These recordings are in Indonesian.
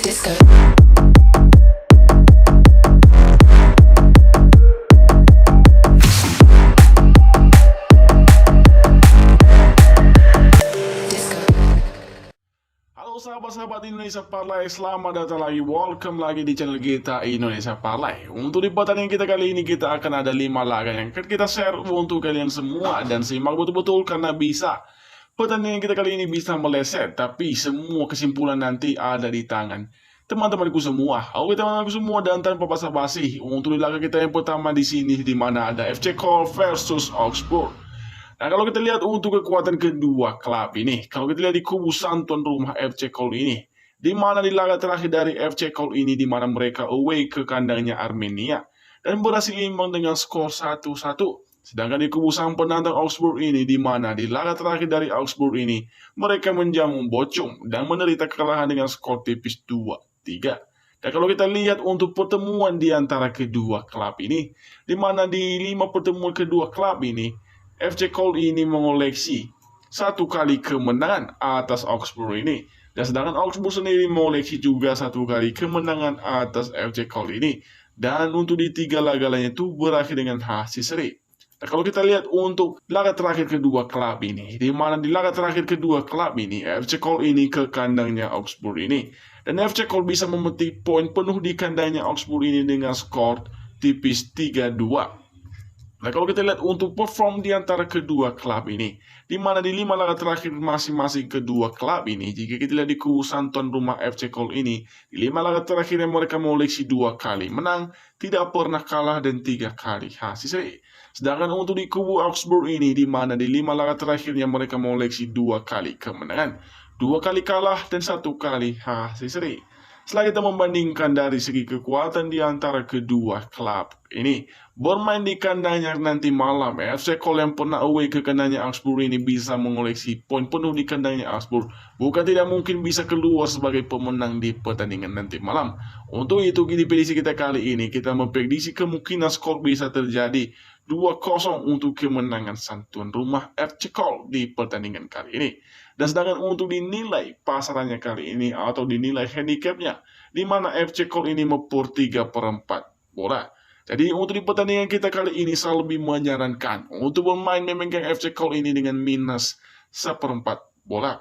Disco. Disco. Halo sahabat-sahabat Indonesia Parlay, selamat datang lagi, welcome lagi di channel kita Indonesia Parlay. Untuk di pertandingan kita kali ini kita akan ada 5 laga yang akan kita share untuk kalian semua. Dan simak betul-betul karena bisa pertandingan kita kali ini bisa meleset, tapi semua kesimpulan nanti ada di tangan teman-temanku semua. Oke teman-temanku semua, dan tanpa basa-basi untuk di laga kita yang pertama di sini, di mana ada FC Köln versus Augsburg. Nah, kalau kita lihat untuk kekuatan kedua klub ini, kalau kita lihat di kubu tuan rumah FC Köln ini, di mana di laga terakhir dari FC Köln ini, di mana mereka away ke kandangnya Armenia dan berhasil imbang dengan skor 1-1. Sedangkan di kubu sang penantang Augsburg ini, di mana di laga terakhir dari Augsburg ini, mereka menjamu Bochum dan menderita kekalahan dengan skor tipis 2-3. Dan kalau kita lihat untuk pertemuan di antara kedua klub ini, di mana di 5 pertemuan kedua klub ini, FC Köln ini mengoleksi 1 kali kemenangan atas Augsburg ini. Dan sedangkan Augsburg sendiri mengoleksi juga 1 kali kemenangan atas FC Köln ini. Dan untuk di 3 laga lainnya itu berakhir dengan hasil seri. Nah, kalau kita lihat untuk laga terakhir kedua klub ini, di mana di laga terakhir kedua klub ini, FC Köln ini ke kandangnya Augsburg ini. Dan FC Köln bisa memetik poin penuh di kandangnya Augsburg ini dengan skor tipis 3-2. Nah, kalau kita lihat untuk perform di antara kedua klub ini, di mana di 5 laga terakhir masing-masing kedua klub ini, jika kita lihat di kubu tuan rumah FC Köln ini, di 5 laga terakhir yang mereka mengoleksi 2 kali menang, tidak pernah kalah dan 3 kali hasil seri. Sedangkan untuk di kubu Augsburg ini, di mana di 5 laga terakhirnya mereka mengoleksi 2 kali kemenangan, 2 kali kalah dan 1 kali hasil seri. Setelah kita membandingkan dari segi kekuatan di antara kedua klub ini, bermain di kandangnya nanti malam, FC Köln yang pernah away ke kandangnya Augsburg ini bisa mengoleksi poin penuh di kandangnya Augsburg. Bukan tidak mungkin bisa keluar sebagai pemenang di pertandingan nanti malam. Untuk itu di prediksi kita kali ini, kita memprediksi kemungkinan skor bisa terjadi 2-0 untuk kemenangan sang tuan rumah FC Köln di pertandingan kali ini. Dan sedangkan untuk dinilai pasarannya kali ini atau dinilai handicapnya, di mana FC Köln ini mempur 3/4 bola. Jadi untuk di pertandingan kita kali ini saya lebih menyarankan untuk bermain memegang FC Köln ini dengan minus 1/4 bola.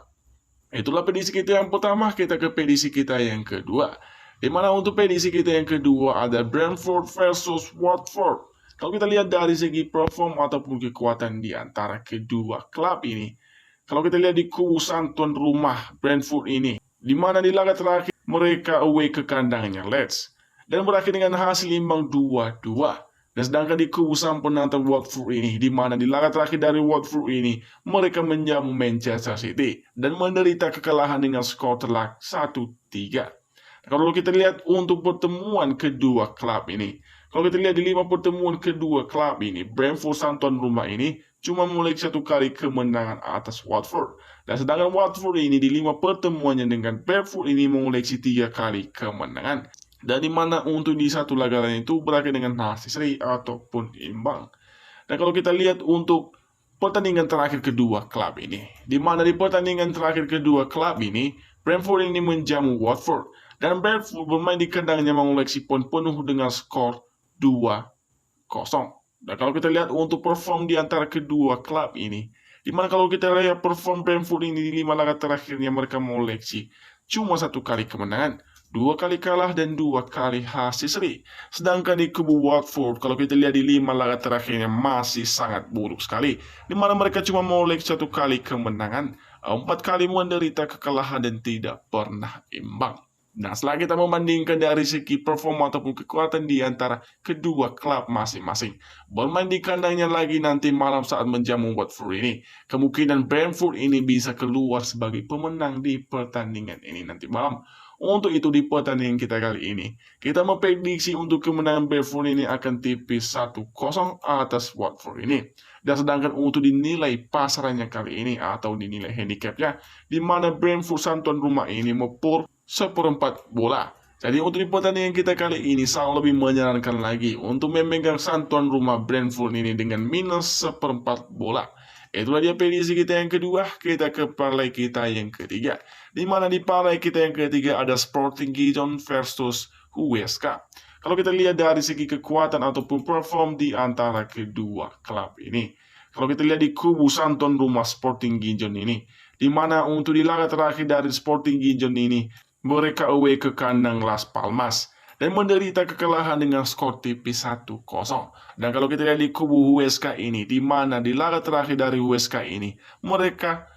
Itulah prediksi kita yang pertama. Kita ke prediksi kita yang kedua, di mana untuk prediksi kita yang kedua ada Brentford versus Watford. Kalau kita lihat dari segi perform ataupun kekuatan di antara kedua klub ini, kalau kita lihat di kubu tuan rumah Brentford ini, di mana di laga terakhir mereka away ke kandangnya Leeds dan berakhir dengan hasil imbang 2-2. Dan sedangkan di kubu sang penantang Watford ini, di mana di laga terakhir dari Watford ini mereka menjamu Manchester City dan menderita kekalahan dengan skor telak 1-3. Kalau kita lihat untuk pertemuan kedua klub ini, kalau kita lihat di 5 pertemuan kedua klub ini, Brentford sang tuan rumah ini cuma mengoleksi 1 kali kemenangan atas Watford. Dan sedangkan Watford ini di 5 pertemuannya dengan Brentford ini mengoleksi 3 kali kemenangan. Dan di mana untuk di 1 laga lain itu berakhir dengan hasil seri ataupun imbang. Dan kalau kita lihat untuk pertandingan terakhir kedua klub ini, di mana di pertandingan terakhir kedua klub ini, Brentford ini menjamu Watford. Dan Brentford bermain di kandangnya mengoleksi poin penuh dengan skor 2-0. Dan kalau kita lihat untuk perform di antara kedua klub ini, dimana kalau kita lihat perform Brentford ini di 5 laga terakhirnya mereka mengoleksi cuma 1 kali kemenangan, 2 kali kalah dan 2 kali hasil seri. Sedangkan di kubu Watford, kalau kita lihat di 5 laga terakhirnya masih sangat buruk sekali, dimana mereka cuma mengoleksi 1 kali kemenangan, 4 kali menderita kekalahan dan tidak pernah imbang. Nah, setelah kita membandingkan dari segi performa ataupun kekuatan di antara kedua klub masing-masing, bermain di kandangnya lagi nanti malam saat menjamu Watford ini, kemungkinan Brentford ini bisa keluar sebagai pemenang di pertandingan ini nanti malam. Untuk itu di pertandingan kita kali ini, kita memprediksi untuk kemenangan Brentford ini akan tipis 1-0 atas Watford ini. Dan sedangkan untuk dinilai pasarannya kali ini atau dinilai handicapnya, di mana Brentford sang tuan rumah ini mempur 1/4 bola. Jadi untuk di pertandingan kita kali ini saya lebih menyarankan lagi untuk memegang sang tuan rumah Brentford ini dengan minus 1/4 bola. Itulah dia prediksi kita yang kedua, kita ke parlay kita yang ketiga. Di mana di parlay kita yang ketiga ada Sporting Gijon versus USK. Kalau kita lihat dari segi kekuatan ataupun perform di antara kedua klub ini. Kalau kita lihat di kubu Santon rumah Sporting Gijon ini, di mana untuk di laga terakhir dari Sporting Gijon ini, mereka away ke kandang Las Palmas dan menderita kekalahan dengan skor tipis 1-0. Dan kalau kita lihat di kubu USK ini, di mana di laga terakhir dari USK ini, mereka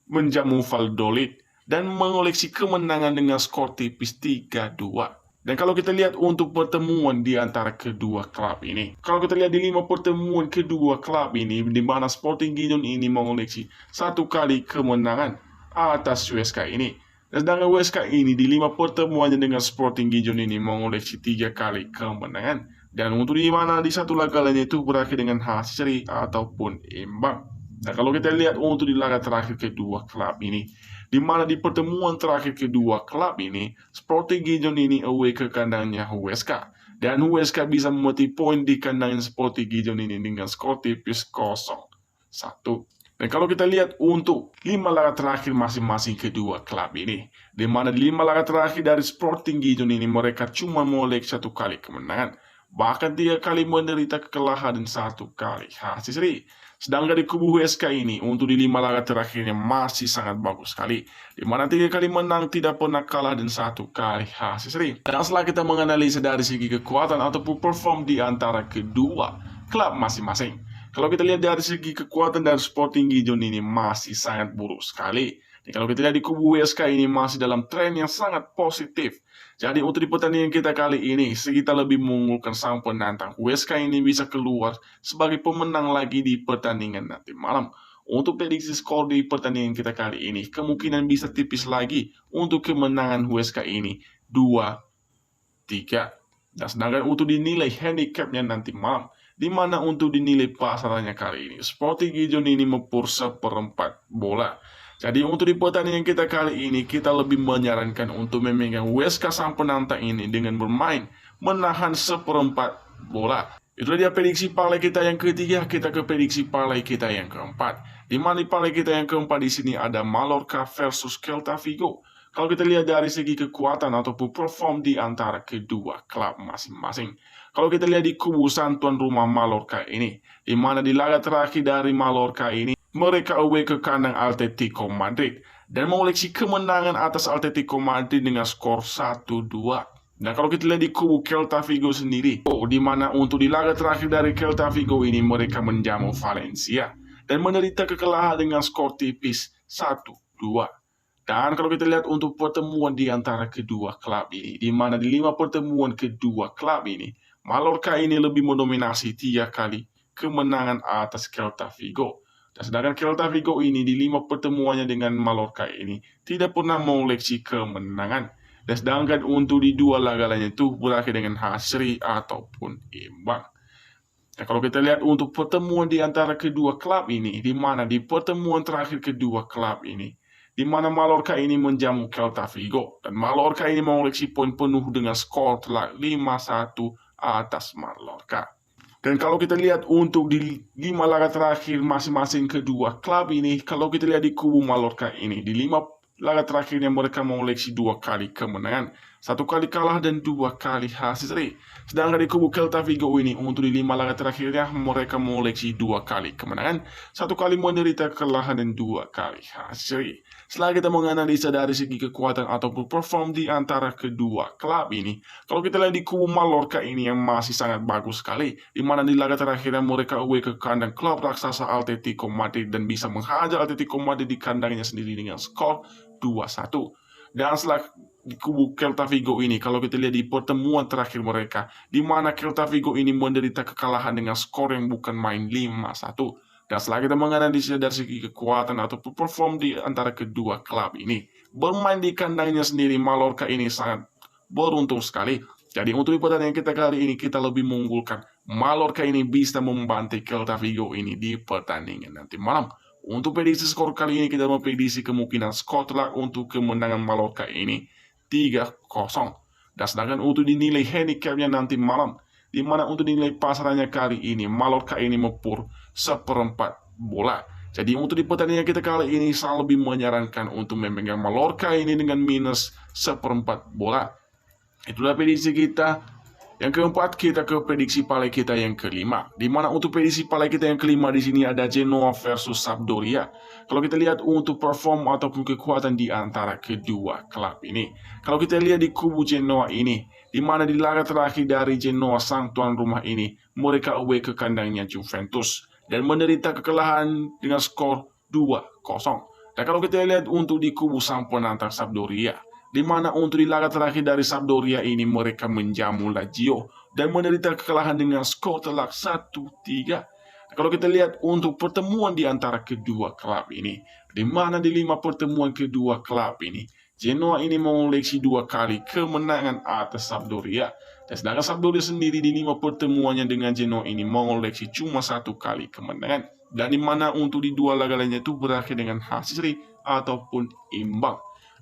menjamu Valladolid dan mengoleksi kemenangan dengan skor tipis 3-2. Dan kalau kita lihat untuk pertemuan di antara kedua klub ini, kalau kita lihat di 5 pertemuan kedua klub ini, di mana Sporting Gijon ini mengoleksi 1 kali kemenangan atas USK ini. Dan sedangkan USK ini di 5 pertemuannya dengan Sporting Gijon ini mengoleksi 3 kali kemenangan. Dan untuk di mana di satu laga lainnya itu berakhir dengan hasil seri ataupun imbang. Nah, kalau kita lihat untuk di laga terakhir kedua klub ini, di mana di pertemuan terakhir kedua klub ini, Sporting Gijon ini away ke kandangnya USK. Dan USK bisa memetik poin di kandangnya Sporting Gijon ini dengan skor tipis 0-1. Dan kalau kita lihat untuk 5 laga terakhir masing-masing kedua klub ini, di mana di 5 laga terakhir dari Sporting Gijon ini mereka cuma mengoleksi 1 kali kemenangan, bahkan 3 kali menderita kekalahan dan 1 kali hasil seri. Sedangkan di kubu USK ini untuk di 5 laga terakhirnya masih sangat bagus sekali, di mana 3 kali menang, tidak pernah kalah dan 1 kali hasil seri. Dan setelah kita menganalisa dari segi kekuatan ataupun perform di antara kedua klub masing-masing, kalau kita lihat dari segi kekuatan dari Sporting Gijon ini masih sangat buruk sekali. Dan kalau kita lihat di kubu USK ini masih dalam tren yang sangat positif. Jadi untuk di pertandingan kita kali ini, kita lebih mengunggulkan sang penantang. USK ini bisa keluar sebagai pemenang lagi di pertandingan nanti malam. Untuk prediksi skor di pertandingan kita kali ini, kemungkinan bisa tipis lagi untuk kemenangan USK ini 2-3. Dan sedangkan untuk dinilai handicapnya nanti malam, di mana untuk dinilai pasarannya kali ini, Sporting Gijon ini mempur 1/4 bola. Jadi untuk di pertandingan kita kali ini, kita lebih menyarankan untuk memegang USK sang penantang ini dengan bermain menahan 1/4 bola. Itulah dia prediksi parlay kita yang ketiga, kita ke prediksi parlay kita yang keempat. Di mana parlay kita yang keempat di sini ada Mallorca versus Celta Vigo. Kalau kita lihat dari segi kekuatan ataupun perform di antara kedua klub masing-masing. Kalau kita lihat di kubu Santuan rumah Mallorca ini, di mana di laga terakhir dari Mallorca ini, mereka away ke kandang Atletico Madrid dan mengoleksi kemenangan atas Atletico Madrid dengan skor 1-2. Dan kalau kita lihat di kubu Celta Vigo sendiri, di mana untuk di laga terakhir dari Celta Vigo ini mereka menjamu Valencia dan menderita kekalahan dengan skor tipis 1-2. Dan kalau kita lihat untuk pertemuan di antara kedua klub ini, di mana di 5 pertemuan kedua klub ini, Mallorca ini lebih mendominasi 3 kali kemenangan atas Celta Vigo. Dan sedangkan Celta Vigo ini di 5 pertemuannya dengan Mallorca ini tidak pernah mengoleksi kemenangan. Dan sedangkan untuk di 2 laga lainnya itu berakhir dengan hasil seri ataupun imbang. Nah, kalau kita lihat untuk pertemuan di antara kedua klub ini, di mana di pertemuan terakhir kedua klub ini, di mana Mallorca ini menjamu Celta Vigo dan Mallorca ini mengoleksi poin penuh dengan skor telak 5-1 atas Mallorca. Dan kalau kita lihat untuk di 5 laga terakhir masing-masing kedua klub ini, kalau kita lihat di kubu Mallorca ini, di 5 laga terakhirnya mereka mengoleksi 2 kali kemenangan, 1 kali kalah dan 2 kali hasil seri. Sedangkan di kubu Celta Vigo ini, untuk di 5 laga terakhirnya mereka mengoleksi 2 kali kemenangan, 1 kali menderita kekalahan dan 2 kali hasil seri. Setelah kita menganalisa dari segi kekuatan ataupun perform di antara kedua klub ini, kalau kita lihat di kubu Mallorca ini yang masih sangat bagus sekali, di mana di laga terakhirnya mereka away ke kandang klub raksasa Atletico Madrid dan bisa menghajar Atletico Madrid di kandangnya sendiri dengan skor 2-1. Dan setelah di kubu Celta Vigo ini, kalau kita lihat di pertemuan terakhir mereka, di mana Celta Vigo ini menderita kekalahan dengan skor yang bukan main 5-1. Dan setelah kita menganalisa dari segi kekuatan atau perform di antara kedua klub ini, bermain di kandangnya sendiri, Mallorca ini sangat beruntung sekali. Jadi untuk di pertandingan kita kali ini, kita lebih mengunggulkan Mallorca ini bisa membantai Celta Vigo ini di pertandingan nanti malam. Untuk prediksi skor kali ini, kita memprediksi kemungkinan skor telak untuk kemenangan Mallorca ini 3-0. Dan sedangkan untuk dinilai handicapnya nanti malam, di mana untuk nilai pasarannya kali ini Mallorca ini mempur seperempat bola. Jadi untuk di pertandingan kita kali ini saya lebih menyarankan untuk memegang Mallorca ini dengan minus seperempat bola. Itulah prediksi kita. Yang keempat, kita ke prediksi parlay kita yang kelima. Di mana untuk prediksi parlay kita yang kelima di sini ada Genoa versus Sampdoria. Kalau kita lihat untuk perform ataupun kekuatan di antara kedua klub ini. Kalau kita lihat di kubu Genoa ini, di mana di laga terakhir dari Genoa sang tuan rumah ini, mereka away ke kandangnya Juventus dan menderita kekalahan dengan skor 2-0. Dan kalau kita lihat untuk di kubu sang penantang Sampdoria, di mana untuk di laga terakhir dari Sampdoria ini mereka menjamu Lazio dan menderita kekalahan dengan skor telak 1-3. Kalau kita lihat untuk pertemuan di antara kedua klub ini, di mana di 5 pertemuan kedua klub ini, Genoa ini mengoleksi 2 kali kemenangan atas Sampdoria. Dan sedangkan Sampdoria sendiri di 5 pertemuannya dengan Genoa ini mengoleksi cuma 1 kali kemenangan. Dan di mana untuk di 2 laga lainnya itu berakhir dengan hasil seri ataupun imbang.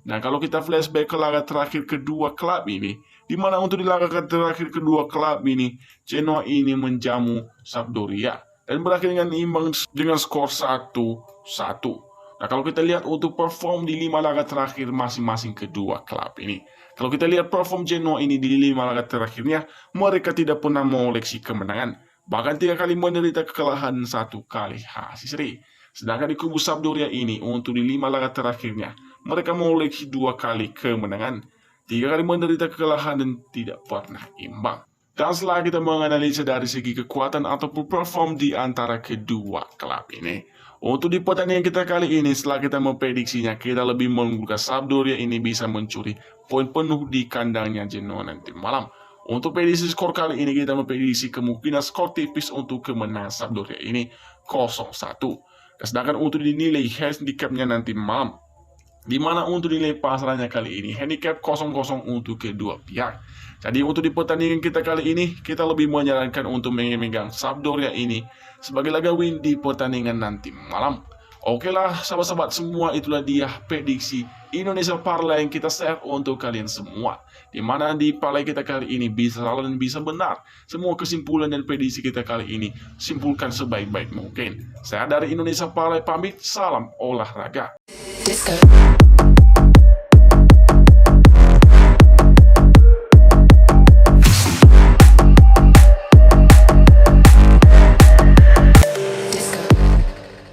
Nah, kalau kita flashback ke laga terakhir kedua klub ini, di mana untuk di laga terakhir kedua klub ini, Genoa ini menjamu Sampdoria dan berakhir dengan imbang dengan skor 1-1. Nah, kalau kita lihat untuk perform di 5 laga terakhir masing-masing kedua klub ini, kalau kita lihat perform Genoa ini di 5 laga terakhirnya, mereka tidak pernah mengoleksi kemenangan, bahkan 3 kali menderita kekalahan, 1 kali hasil seri. Sedangkan di kubu Sampdoria ini untuk di 5 laga terakhirnya, mereka mengoleksi 2 kali kemenangan, 3 kali menderita kekalahan dan tidak pernah imbang. Dan setelah kita menganalisa dari segi kekuatan ataupun perform di antara kedua klub ini, untuk di pertandingan kita kali ini setelah kita memprediksinya, kita lebih mengunggulkan Sampdoria ini bisa mencuri poin penuh di kandangnya Genoa nanti malam. Untuk prediksi skor kali ini kita memprediksi kemungkinan skor tipis untuk kemenangan Sampdoria ini 0-1. Sedangkan untuk dinilai handicapnya nanti malam, di mana untuk nilai pasarannya kali ini handicap 0-0 untuk kedua pihak. Jadi untuk di pertandingan kita kali ini, kita lebih menyarankan untuk memegang Sampdoria ini sebagai laga win di pertandingan nanti malam. Oke lah sahabat-sahabat semua, itulah dia prediksi Indonesia Parlay yang kita share untuk kalian semua. Dimana di parlay kita kali ini bisa salah dan bisa benar. Semua kesimpulan dan prediksi kita kali ini simpulkan sebaik-baik mungkin. Saya dari Indonesia Parlay pamit, salam olahraga.